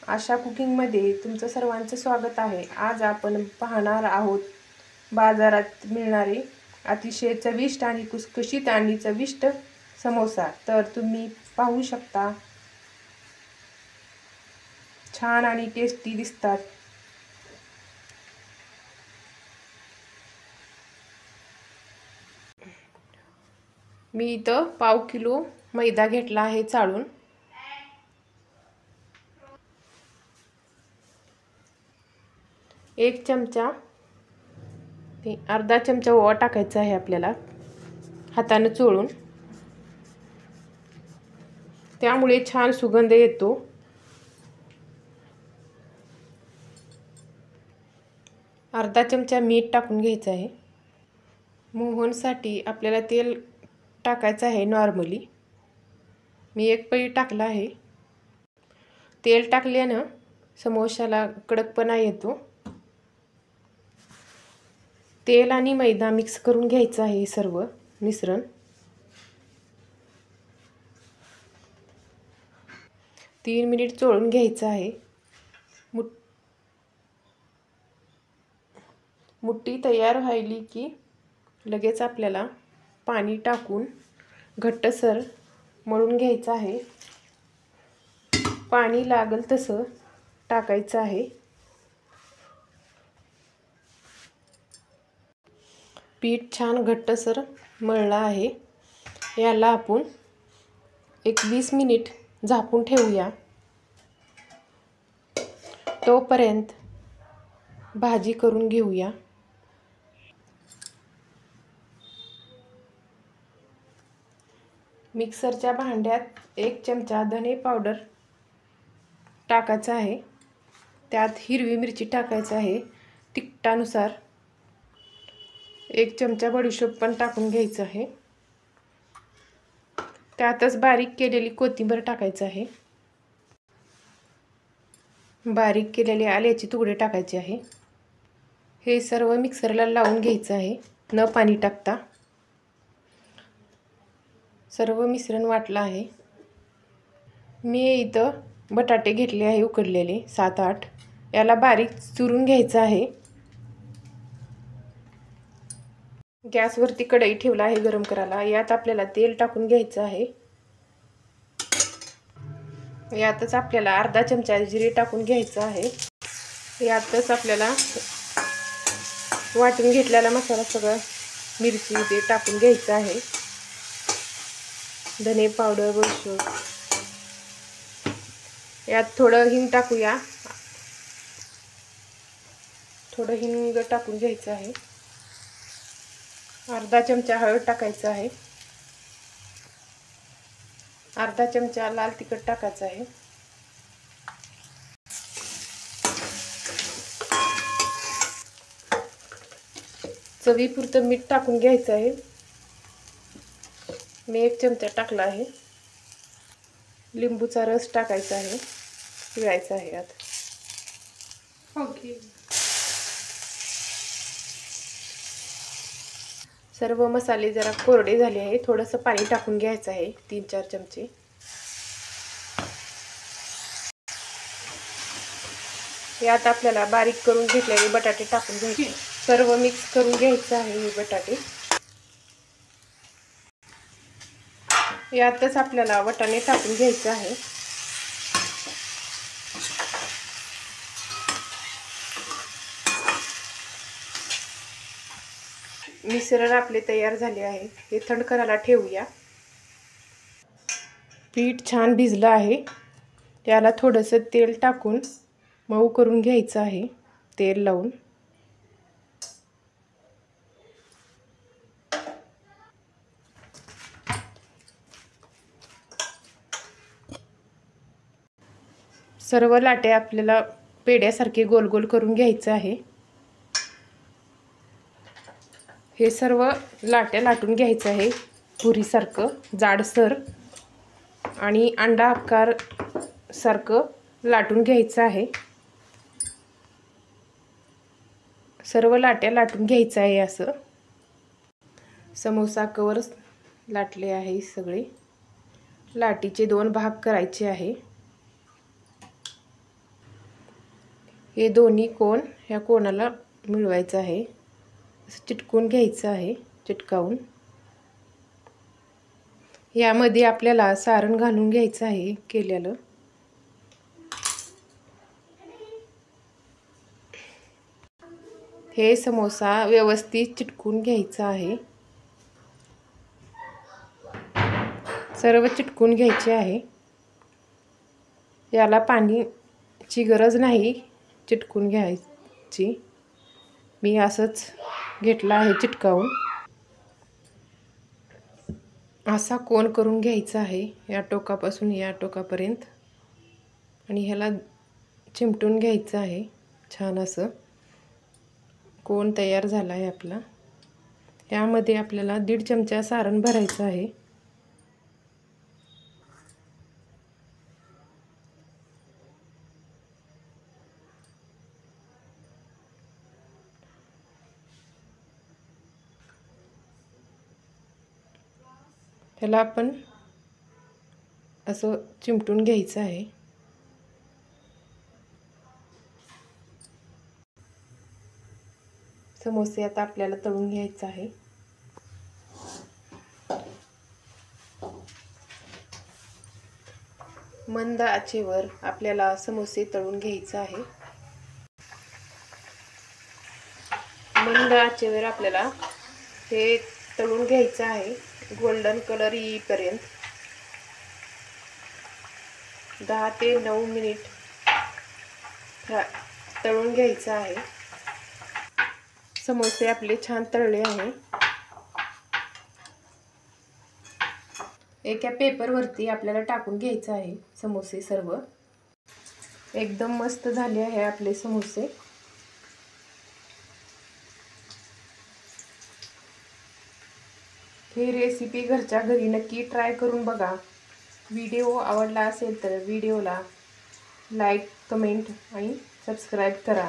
आशा कुकिंगमध्ये तुमचं सर्वांचं स्वागत आहे। आज आपण पाहणार आहोत बाजारात मिळणारे अतिशय चविष्ट आणि कुसकुशीत आणि चविष्ट समोसा। तर तुम्ही पाहू शकता, छान आणि टेस्टी दिसतात। मी इथं पाव किलो मैदा घेतला आहे चाळून। एक चमचा अर्धा चमचा ओवा टाकायचा आहे आपल्याला हाताने चोळून, त्यामुळे छान सुगंध येतो। अर्धा चमचा मीठ टाकून घ्यायचं आहे। मोहनसाठी आपल्याला तेल टाकायचं आहे नॉर्मली। मी एक पळी टाकला आहे। तेल टाकल्याने समोशाला कडकपणा येतो। तेल आणि मैदा मिक्स करून घ्यायचं आहे सर्व मिश्रण। तीन मिनिट चोळून घ्यायचं आहे। मुठ्ठी तयार व्हायली की लगेच आपल्याला पाणी टाकून घट्टसर मळून घ्यायचं आहे। पाणी लागल तसं टाकायचं आहे। पीठ छान घट्टसर मळलं आहे। याला आपण एक 20 मिनिट झाकून ठेवूया। तोपर्यंत भाजी करून घेऊया। मिक्सरच्या भांड्यात एक चमचा धने पावडर टाकायचा आहे। त्यात हिरवी मिरची टाकायची आहे तिखटानुसार। एक चमचा बडीशेप पण टाकून घ्यायचं आहे। त्यातच बारीक केलेली कोथिंबीर टाकायची आहे। बारीक केलेले आल्याचे तुकडे टाकायचे आहे। हे सर्व मिक्सरला लावून घ्यायचं आहे न पाणी टाकता। सर्व मिश्रण वाटलं आहे। मी इथं बटाटे घेतले आहे उकडलेले 7-8। याला बारीक चुरून घ्यायचं आहे। गॅसवरती कढई ठेवला आहे गरम करायला। यात आपल्याला तेल टाकून घ्यायचं आहे। यातच आपल्याला अर्धा चमचा जिरे टाकून घ्यायचं आहे। यातच आपल्याला वाटून घेतलेला मसाला सगळा मिरची ते टाकून घ्यायचं आहे। धने पावडर, बडीशेप, यात थोडं हिंग टाकूया। थोडं हिंग टाकून घ्यायचं आहे। अर्धा चमचा हळद टाकायचं आहे। अर्धा चमचा लाल तिखट टाकायचं आहे। चवीपुरतं मीठ टाकून घ्यायचं आहे। मी एक चमचा टाकला आहे। लिंबूचा रस टाकायचा आहे, पिळायचा आहे यात। सर्व मसाले जरा कोरडे झाले आहे। थोडंसं पाणी टाकून घ्यायचं आहे 3-4 चमचे। यात आपल्याला बारीक करून घेतलेले बटाटे टाकून घ्यायचे। सर्व मिक्स करून घ्यायचं आहे हे बटाटे। यातच आपल्याला वाटाणे टाकून घ्यायचे आहे। मिश्रण आपले तयार झाले आहे। हे थंड करायला ठेवूया। पीठ छान भिजलं आहे। त्याला थोडंसं तेल टाकून मऊ करून घ्यायचं आहे तेल लावून। सर्व लाटे आपल्याला पेड्यासारखे गोल गोल करून घ्यायचं आहे। हे सर्व लाट्या लाटून घ्यायचं आहे पुरीसारखं जाडसर आणि अंडा आकार सारखं लाटून घ्यायचं आहे। सर्व लाट्या लाटून घ्यायचं आहे असं। समोसा कवर लाटले आहे सगळे। लाटीचे 2 भाग करायचे आहे। हे दोन्ही कोण ह्या कोणाला मिळवायचं आहे, असं चिटकून घ्यायचं आहे, चिटकावून. यामध्ये आपल्याला सारण घालून घ्यायचं आहे केलेलं. हे समोसा व्यवस्थित चिटकून घ्यायचा आहे, सर्व चिटकून घ्यायचे आहे. याला पाणीची गरज नाही चिटकून घ्यायची. मी असंच घेतला आहे चिटकावून. असा कोन करून घ्यायचा आहे या टोकापासून या टोकापर्यंत आणि ह्याला चिमटून घ्यायचं आहे. छान असं कोन तयार झाला आहे आपला. यामध्ये आपल्याला 1.5 चमचा सारण भरायचं आहे. त्याला आपण असं चिमटून घ्यायचं आहे. समोसे आता आपल्याला तळून घ्यायचं आहे. मंद आचेवर आपल्याला समोसे तळून घ्यायचं आहे. मंद आचेवर आपल्याला हे तळून घ्यायचं आहे गोल्डन कलर येईपर्यंत. 10 ते 9 मिनिट तळून घ्यायचं आहे. समोसे आपले छान तळले आहे. एका पेपरवरती आपल्याला टाकून घ्यायचं आहे समोसे सर्व. एकदम मस्त झाले आहे आपले समोसे. ही रेसिपी घरच्या घरी नक्की ट्राय करून बघा. व्हिडिओ आवडला असेल तर व्हिडिओला लाईक, कमेंट आणि सबस्क्राईब करा.